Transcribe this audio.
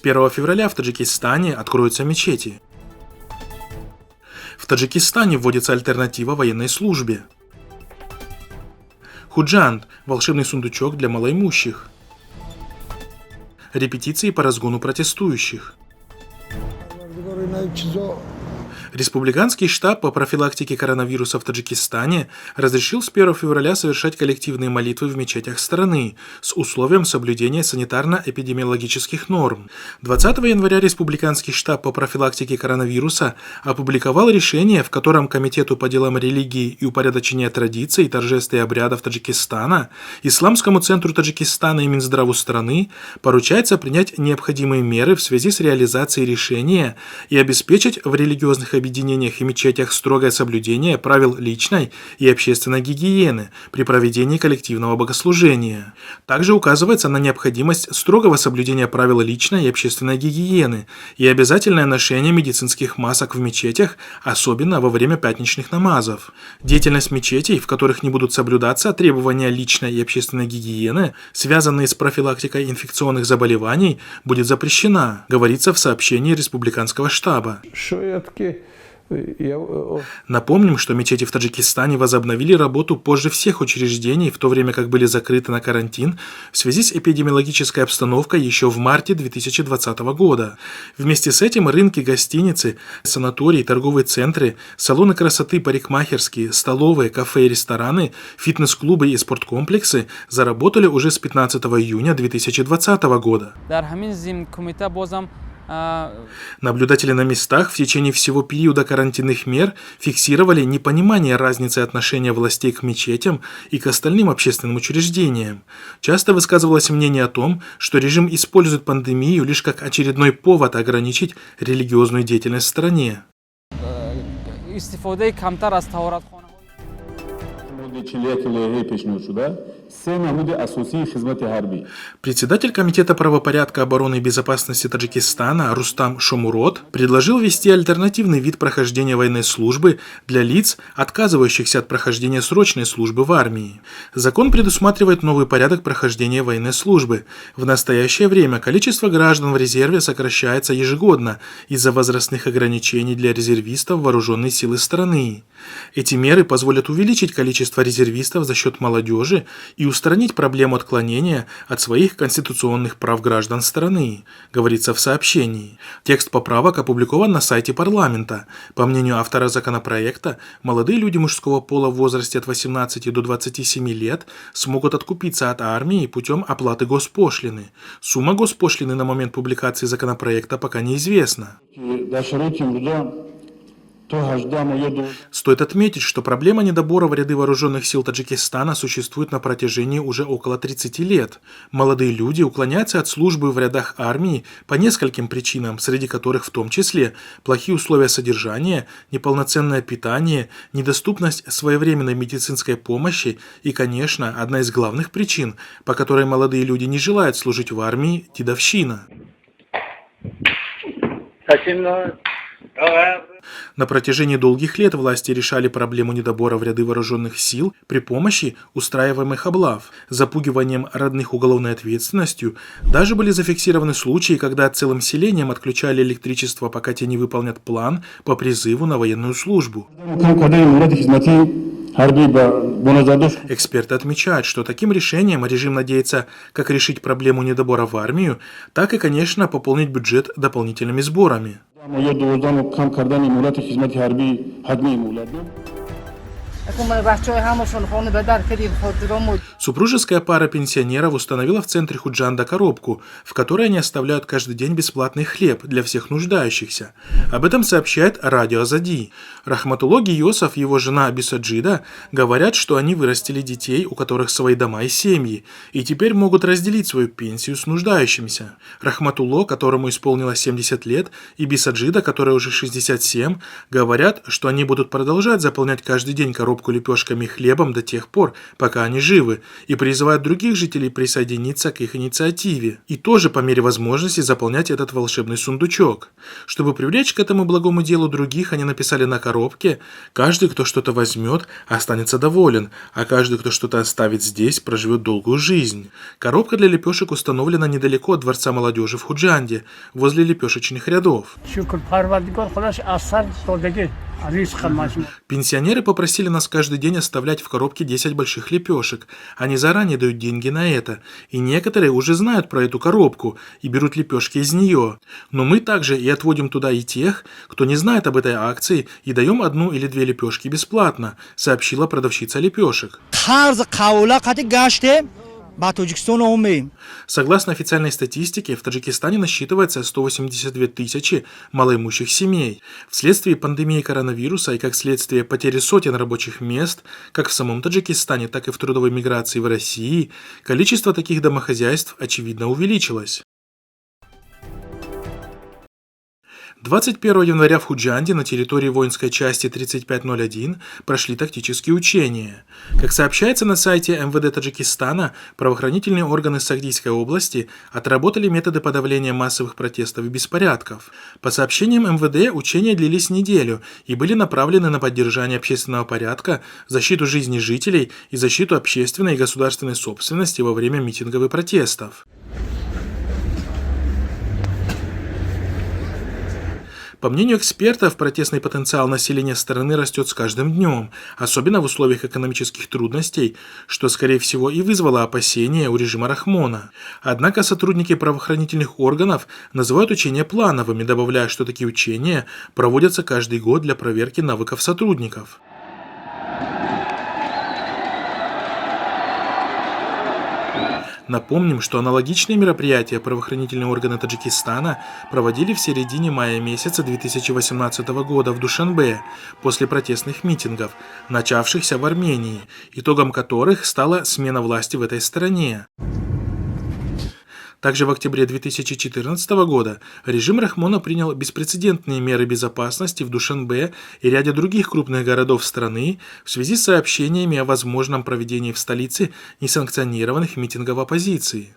1 февраля в Таджикистане откроются мечети. В Таджикистане вводится альтернатива военной службе. Худжанд – волшебный сундучок для малоимущих. Репетиции по разгону протестующих. Республиканский штаб по профилактике коронавируса в Таджикистане разрешил с 1 февраля совершать коллективные молитвы в мечетях страны с условием соблюдения санитарно-эпидемиологических норм. 20 января Республиканский штаб по профилактике коронавируса опубликовал решение, в котором Комитету по делам религии и упорядочения традиций, торжеств и обрядов Таджикистана, Исламскому центру Таджикистана и Минздраву страны поручается принять необходимые меры в связи с реализацией решения и обеспечить в религиозных объединениях и мечетях строгое соблюдение правил личной и общественной гигиены при проведении коллективного богослужения. Также указывается на необходимость строгого соблюдения правил личной и общественной гигиены и обязательное ношение медицинских масок в мечетях, особенно во время пятничных намазов. Деятельность мечетей, в которых не будут соблюдаться требования личной и общественной гигиены, связанные с профилактикой инфекционных заболеваний, будет запрещена, говорится в сообщении Республиканского штаба. Напомним, что мечети в Таджикистане возобновили работу позже всех учреждений, в то время как были закрыты на карантин в связи с эпидемиологической обстановкой еще в марте 2020 года. Вместе с этим рынки, гостиницы, санатории, торговые центры, салоны красоты, парикмахерские, столовые, кафе и рестораны, фитнес-клубы и спорткомплексы заработали уже с 15 июня 2020 года. Наблюдатели на местах в течение всего периода карантинных мер фиксировали непонимание разницы отношения властей к мечетям и к остальным общественным учреждениям. Часто высказывалось мнение о том, что режим использует пандемию лишь как очередной повод ограничить религиозную деятельность в стране. Председатель Комитета правопорядка, обороны и безопасности Таджикистана Рустам Шомурод предложил ввести альтернативный вид прохождения военной службы для лиц, отказывающихся от прохождения срочной службы в армии. Закон предусматривает новый порядок прохождения военной службы. В настоящее время количество граждан в резерве сокращается ежегодно из-за возрастных ограничений для резервистов вооруженной силы страны. Эти меры позволят увеличить количество резервистов за счет молодежи и устранить проблему отклонения от своих конституционных прав граждан страны, говорится в сообщении. Текст поправок опубликован на сайте парламента. По мнению автора законопроекта, молодые люди мужского пола в возрасте от 18 до 27 лет смогут откупиться от армии путем оплаты госпошлины. Сумма госпошлины на момент публикации законопроекта пока неизвестна. Стоит отметить, что проблема недобора в ряды вооруженных сил Таджикистана существует на протяжении уже около 30 лет. Молодые люди уклоняются от службы в рядах армии по нескольким причинам, среди которых в том числе плохие условия содержания, неполноценное питание, недоступность своевременной медицинской помощи и, конечно, одна из главных причин, по которой молодые люди не желают служить в армии – дедовщина. На протяжении долгих лет власти решали проблему недобора в ряды вооруженных сил при помощи устраиваемых облав, запугиванием родных уголовной ответственностью. Даже были зафиксированы случаи, когда целым селением отключали электричество, пока те не выполнят план по призыву на военную службу. Эксперты отмечают, что таким решением режим надеется как решить проблему недобора в армию, так и, конечно, пополнить бюджет дополнительными сборами. Супружеская пара пенсионеров установила в центре Худжанда коробку, в которой они оставляют каждый день бесплатный хлеб для всех нуждающихся. Об этом сообщает радио Азади. Рахматулло Гиосов и его жена Бисаджида говорят, что они вырастили детей, у которых свои дома и семьи, и теперь могут разделить свою пенсию с нуждающимися. Рахматулло, которому исполнилось 70 лет, и Бисаджида, которой уже 67, говорят, что они будут продолжать заполнять каждый день коробку коробку лепешками и хлебом до тех пор, пока они живы, и призывают других жителей присоединиться к их инициативе и тоже по мере возможности заполнять этот волшебный сундучок. Чтобы привлечь к этому благому делу других, они написали на коробке: «Каждый, кто что-то возьмет, останется доволен, а каждый, кто что-то оставит здесь, проживет долгую жизнь». Коробка для лепешек установлена недалеко от Дворца молодежи в Худжанде, возле лепешечных рядов. Пенсионеры попросили нас каждый день оставлять в коробке 10 больших лепешек. Они заранее дают деньги на это. И некоторые уже знают про эту коробку и берут лепешки из нее. Но мы также и отводим туда и тех, кто не знает об этой акции, и даем 1 или 2 лепешки бесплатно, сообщила продавщица лепешек. Согласно официальной статистике, в Таджикистане насчитывается 182 тысячи малоимущих семей. Вследствие пандемии коронавируса и как следствие потери сотен рабочих мест, как в самом Таджикистане, так и в трудовой миграции в России, количество таких домохозяйств очевидно увеличилось. 21 января в Худжанде на территории воинской части 3501 прошли тактические учения. Как сообщается на сайте МВД Таджикистана, правоохранительные органы Сагдийской области отработали методы подавления массовых протестов и беспорядков. По сообщениям МВД, учения длились неделю и были направлены на поддержание общественного порядка, защиту жизни жителей и защиту общественной и государственной собственности во время митингов и протестов. По мнению экспертов, протестный потенциал населения страны растет с каждым днем, особенно в условиях экономических трудностей, что, скорее всего, и вызвало опасения у режима Рахмона. Однако сотрудники правоохранительных органов называют учения плановыми, добавляя, что такие учения проводятся каждый год для проверки навыков сотрудников. Напомним, что аналогичные мероприятия правоохранительные органы Таджикистана проводили в середине мая месяца 2018 года в Душанбе после протестных митингов, начавшихся в Армении, итогом которых стала смена власти в этой стране. Также в октябре 2014 года режим Рахмона принял беспрецедентные меры безопасности в Душанбе и ряде других крупных городов страны в связи с сообщениями о возможном проведении в столице несанкционированных митингов оппозиции.